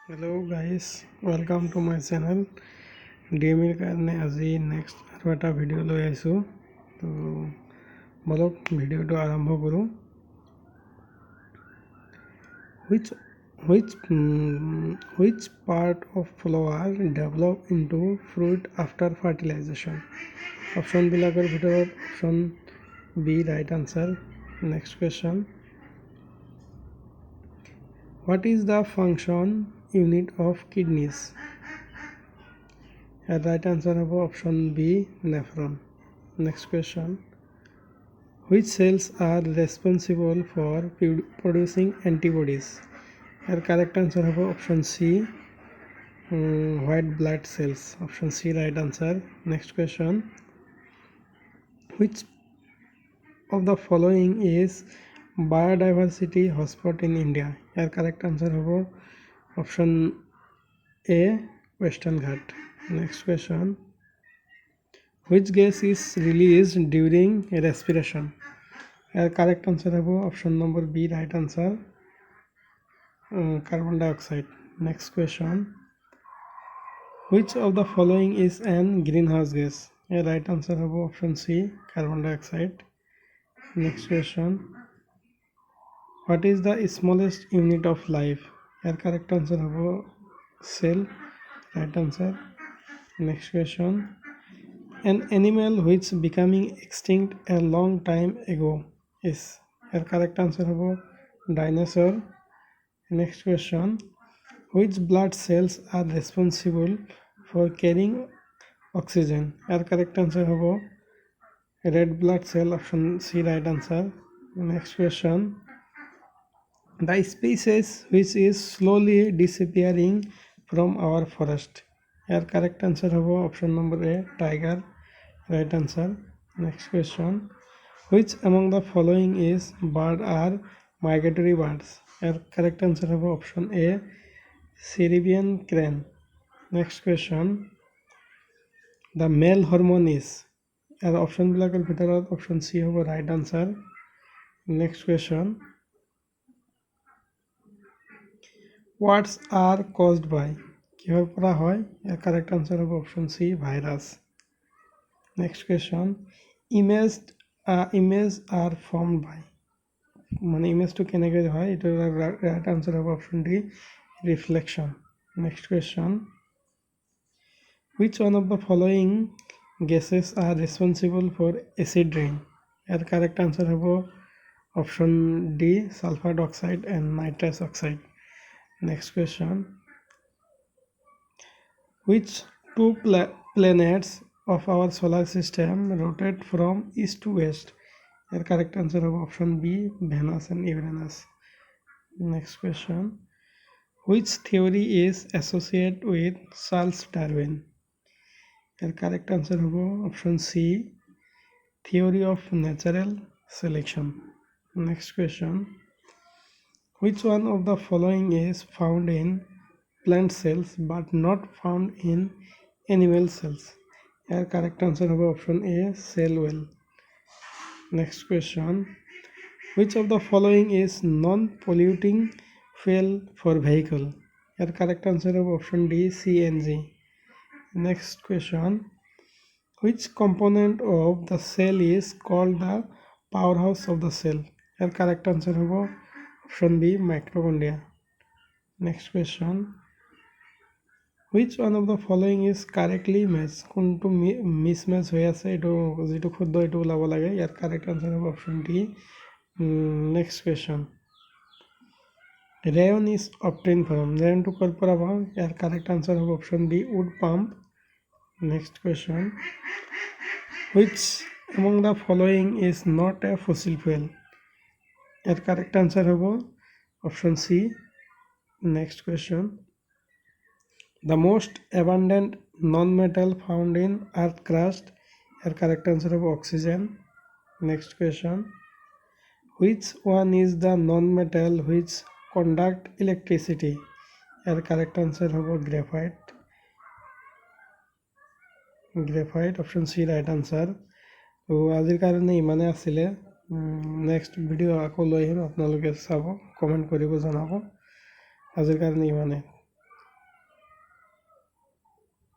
Hello guys, welcome to my channel. ডিএমিৰ কাৰণে আজি next আৰু এটা ভিডিঅ' লৈ আহিছোঁ। তো বলক ভিডিঅ'টো আৰম্ভ কৰোঁ। Which part of flower develop into fruit after fertilization? অপশ্যনবিলাকৰ ভিতৰত option B right answer. Next question, what is the function unit of kidneys? Right answer of option B, nephron. Next question, which cells are responsible for producing antibodies? Correct answer of option C, white blood cells. Option C right answer. Next question, which of the following is biodiversity hotspot in India? Correct answer of option A, Western Ghat. Next question, which gas is released during respiration? Correct answer of option number B right answer, carbon dioxide. Next question, which of the following is an greenhouse gas? Right answer of option C, carbon dioxide. Next question, what is the smallest unit of life? Correct answer of cell. Right answer. Next question, an animal which becoming extinct a long time ago is? Correct answer of dinosaur. Next question, which blood cells are responsible for carrying oxygen? Correct answer of red blood cell. Option C right answer. Next question, the species which is slowly disappearing from our forest? Correct answer of option number A, tiger. Right answer. Next question, which among the following is bird are migratory birds? Correct answer of option A, Caribbean crane. Next question, the male hormone is? Option বিলাকৰ ভিতৰত option C হ'ব right answer. Next question, what's are caused by? কিহৰ পৰা হয়? Correct answer হ'ব option C, virus. Next question, image are formed by? মানে ইমেজটো কেনেকৈ হয় এইটো ৰাইট আনসাৰ হ'ব option D, reflection. Next question, which one of the following gases are responsible for acid rain? Correct answer হ'ব option D, sulfur dioxide and nitrous oxide. Next question, which two planets of our solar system rotate from east to west? Correct answer of option B, Venus and Uranus. Next question, which theory is associated with Charles Darwin? Correct answer of option C, theory of natural selection. Next question, which one of the following is found in plant cells but not found in animal cells? Correct answer of option A, cell wall. Next question, which of the following is non-polluting fuel for vehicle? Correct answer of option D, CNG. Next question, which component of the cell is called the powerhouse of the cell? Correct answer of option B, mitochondria. Next question, which one of the following is correctly matched? কোনটো mismatch হৈ আছে এইটো যেটো শুদ্ধ এইটো ওলাব লাগে। ইয়াৰ correct answer হ'ব option D. Next question, rayon is obtained from? rayon টো ক'ৰ পৰা পাওঁ? ইয়াৰ কারেক্ট আনসার হ'ব option D, wood pulp. Next question, which among the following is not a fossil fuel? ইয়াৰ কারেক্ট আনসার হ'ব option C. Next question, the most abundant non-metal found in earth crust? Year correct answer হ'ব oxygen. Next question, which one is the non-metal which conduct electricity? ইয়াৰ correct answer হ'ব graphite. Option C right answer. তো আজিৰ কাৰণে ইমানে আছিলে। Next ভিডিঅ' আকৌ লৈ আহিম, আপোনালোকে চাব, কমেণ্ট কৰিব, জনাব। আজিৰ কাৰণে ইমানে।